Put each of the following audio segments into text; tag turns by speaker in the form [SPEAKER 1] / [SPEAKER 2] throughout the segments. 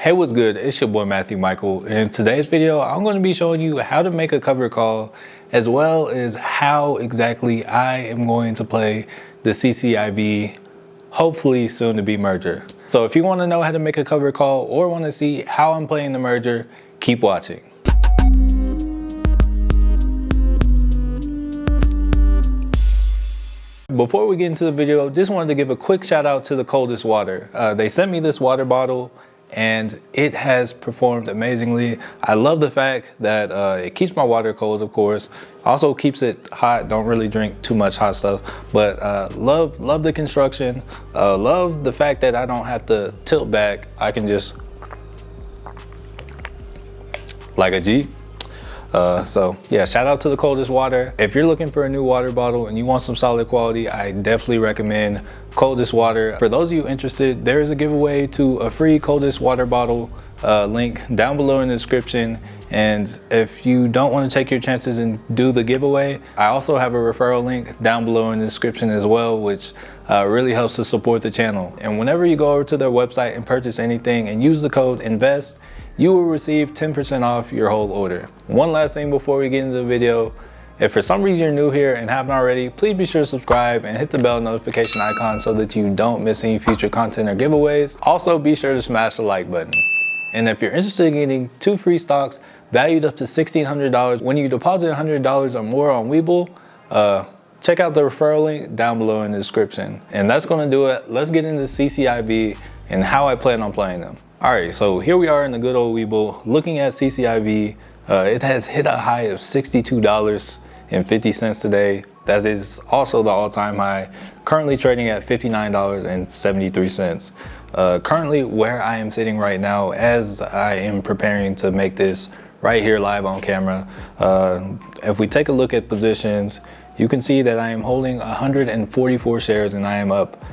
[SPEAKER 1] Hey, what's good? It's your boy Matthew Michael. In today's video, I'm going to be showing you how to make a cover call, as well as how exactly I am going to play the CCIV, hopefully soon to be merger. So if you want to know how to make a cover call or want to see how I'm playing the merger, keep watching. Before we get into the video, just wanted to give a quick shout out to the Coldest Water. They sent me this water bottle and it has performed amazingly. I love the fact that it keeps my water cold, of course. Also keeps it hot. Don't really drink too much hot stuff, but love the construction. Love the fact that I don't have to tilt back. I can just like a G. So yeah, shout out to the Coldest Water. If you're looking for a new water bottle and you want some solid quality, I definitely recommend Coldest Water. For those of you interested, there is a giveaway to a free Coldest Water bottle link down below in the description. And if you don't want to take your chances and do the giveaway, I also have a referral link down below in the description as well, which really helps to support the channel. And whenever you go over to their website and purchase anything and use the code INVEST, you will receive 10% off your whole order. One last thing before we get into the video. If for some reason you're new here and haven't already, please be sure to subscribe and hit the bell notification icon so that you don't miss any future content or giveaways. Also, be sure to smash the like button. And if you're interested in getting 2 free stocks valued up to $1,600 when you deposit $100 or more on Webull, check out the referral link down below in the description. And that's gonna do it. Let's get into CCIV and how I plan on playing them. All right, so here we are in the good old Webull looking at CCIV. It has hit a high of $62.50 today. That is also the all-time high, currently trading at $59.73. Currently where I am sitting right now, as I am preparing to make this right here live on camera, if we take a look at positions, you can see that I am holding 144 shares and I am up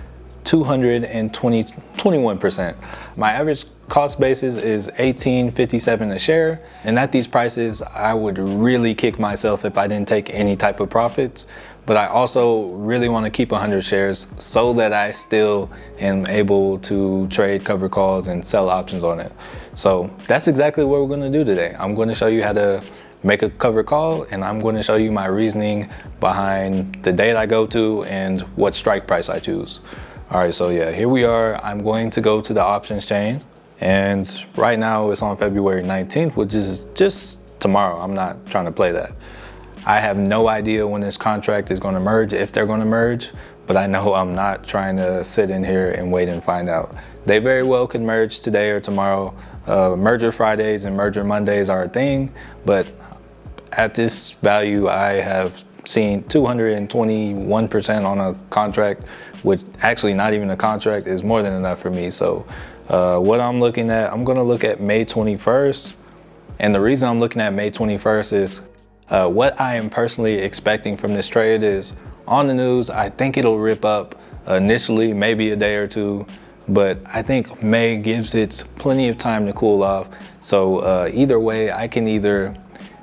[SPEAKER 1] 21%. My average cost basis is $18.57 a share, and at these prices I would really kick myself if I didn't take any type of profits. But I also really want to keep 100 shares so that I still am able to trade cover calls and sell options on it. So that's exactly what we're going to do today. I'm going to show you how to make a cover call, and I'm going to show you my reasoning behind the date I go to and what strike price I choose. All right, so yeah, here we are. I'm going to go to the options chain, and right now it's on February 19th, which is just tomorrow. I'm not trying to play that. I have no idea when this contract is going to merge, if they're going to merge, but I know I'm not trying to sit in here and wait and find out. They very well could merge today or tomorrow. Merger Fridays and merger Mondays are a thing, but at this value, I have seen 221% on a contract, which actually not even a contract, is more than enough for me. So what I'm looking at, I'm going to look at May 21st. And the reason I'm looking at May 21st is what I am personally expecting from this trade is on the news. I think it'll rip up initially, maybe a day or two, but I think May gives it plenty of time to cool off. So either way, I can either,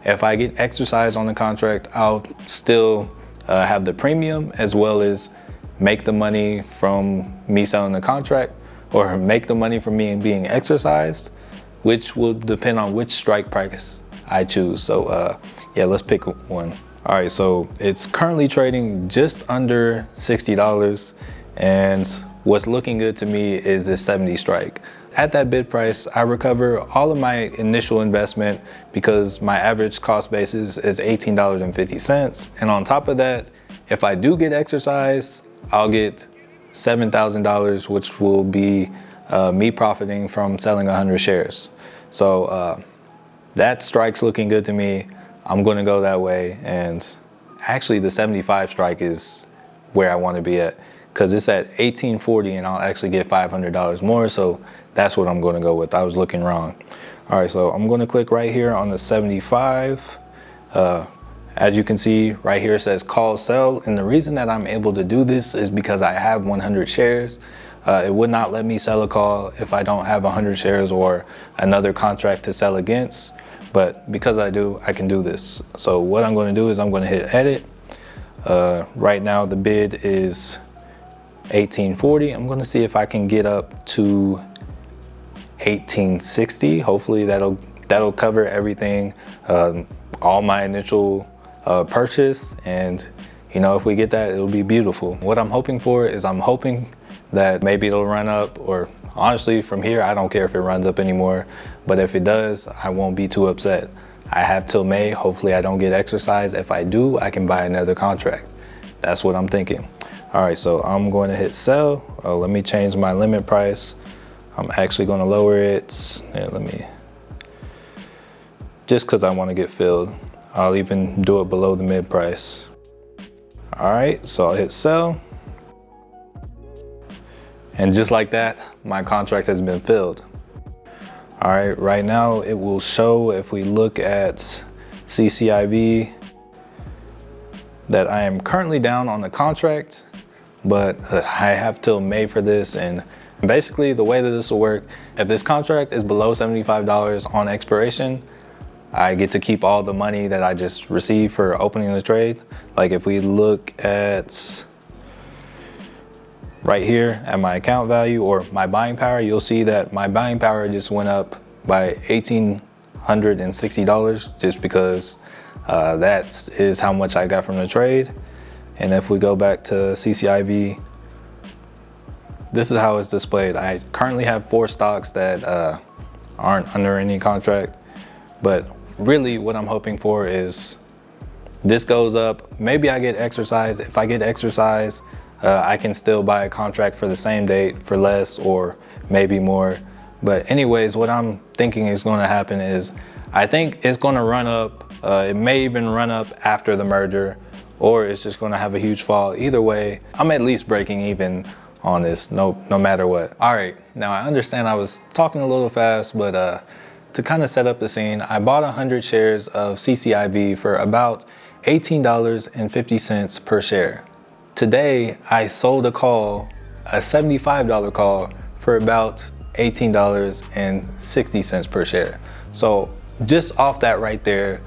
[SPEAKER 1] if I get exercised on the contract, I'll still have the premium as well as make the money from me selling the contract, or make the money from me being exercised, which will depend on which strike price I choose. So yeah, let's pick one. All right, so it's currently trading just under $60, and what's looking good to me is this 70 strike. At that bid price, I recover all of my initial investment because my average cost basis is $18.50. And on top of that, if I do get exercised, I'll get $7,000, which will be me profiting from selling 100 shares. So that strike's looking good to me. I'm going to go that way. And actually the 75 strike is where I want to be at, because it's at $18.40 and I'll actually get $500 more. So that's what I'm going to go with. I was looking wrong. All right, so I'm going to click right here on the 75. As you can see right here, it says call sell. And the reason that I'm able to do this is because I have 100 shares. It would not let me sell a call if I don't have 100 shares or another contract to sell against. But because I do, I can do this. So what I'm going to do is I'm going to hit edit. Right now the bid is $18.40. I'm going to see if I can get up to 1860. Hopefully that'll cover everything, all my initial purchase, and you know, if we get that, it'll be beautiful. What I'm hoping for is I'm hoping that maybe it'll run up, or honestly from here I don't care if it runs up anymore, but if it does, I won't be too upset. I have till May. Hopefully I don't get exercised. If I do, I can buy another contract. That's what I'm thinking. All right, so I'm going to hit sell. Oh, let me change my limit price. I'm actually going to lower it. Yeah, let me, just because I want to get filled. I'll even do it below the mid price. All right, so I'll hit sell. And just like that, my contract has been filled. All right, right now it will show, if we look at CCIV, that I am currently down on the contract, but I have till May for this. And basically the way that this will work, if this contract is below $75 on expiration, I get to keep all the money that I just received for opening the trade. Like if we look at right here at my account value or my buying power, you'll see that my buying power just went up by $1,860 just because that is how much I got from the trade. And if we go back to CCIV, this is how it's displayed. I currently have 4 stocks that aren't under any contract, but really what I'm hoping for is this goes up. Maybe I get exercise. If I get exercise, I can still buy a contract for the same date for less or maybe more. But anyways, what I'm thinking is going to happen is I think it's going to run up. It may even run up after the merger, or it's just going to have a huge fall. Either way, I'm at least breaking even on this, no matter what. All right, now I understand I was talking a little fast, but to kind of set up the scene, I bought 100 shares of CCIV for about $18.50 per share. Today, I sold a call, a $75 call, for about $18.60 per share. So just off that right there,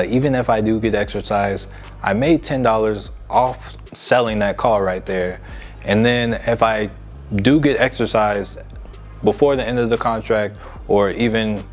[SPEAKER 1] even if I do get exercise, I made $10 off selling that call right there. And then if I do get exercise before the end of the contract or even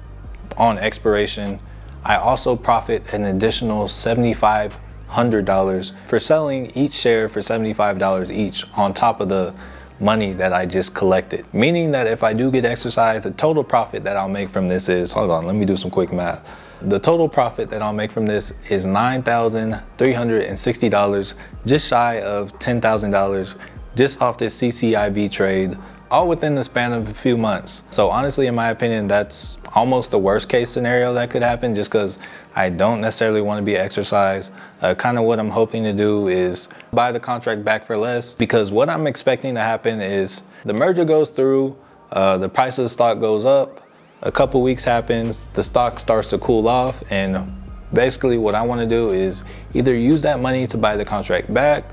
[SPEAKER 1] on expiration, I also profit an additional $7,500 for selling each share for $75 each on top of the money that I just collected. Meaning that if I do get exercise, the total profit that I'll make from this is, hold on, let me do some quick math. The total profit that I'll make from this is $9,360, just shy of $10,000, just off this CCIV trade, all within the span of a few months. So honestly, in my opinion, that's almost the worst case scenario that could happen, just because I don't necessarily want to be exercised. Kind of what I'm hoping to do is buy the contract back for less, because what I'm expecting to happen is the merger goes through, the price of the stock goes up, a couple weeks happens, the stock starts to cool off, and basically what I want to do is either use that money to buy the contract back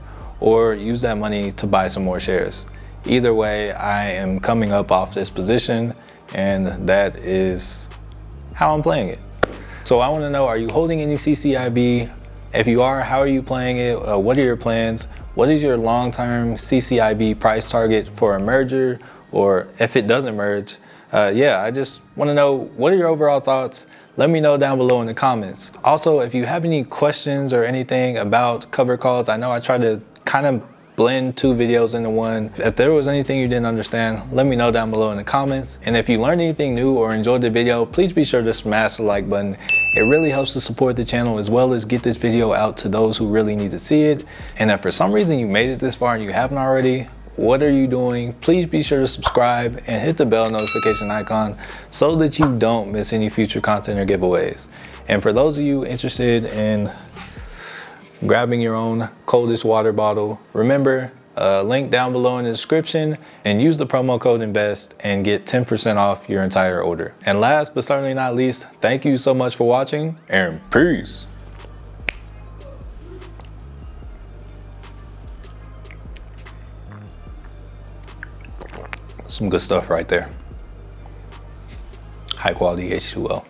[SPEAKER 1] or use that money to buy some more shares. Either way, I am coming up off this position, and that is how I'm playing it. So I want to know, are you holding any CCIV? If you are, how are you playing it? What are your plans? What is your long-term CCIV price target for a merger, or if it doesn't merge? Yeah, I just want to know, what are your overall thoughts? Let me know down below in the comments. Also, if you have any questions or anything about cover calls, I know I tried to kind of blend 2 videos into one. If there was anything you didn't understand, let me know down below in the comments. And if you learned anything new or enjoyed the video, please be sure to smash the like button. It really helps to support the channel, as well as get this video out to those who really need to see it. And if for some reason you made it this far and you haven't already, what are you doing? Please be sure to subscribe and hit the bell notification icon so that you don't miss any future content or giveaways. And for those of you interested in grabbing your own coldest water bottle, remember, link down below in the description, and use the promo code INVEST and get 10% off your entire order. And last but certainly not least, thank you so much for watching, and peace. Some good stuff right there. High quality H2O.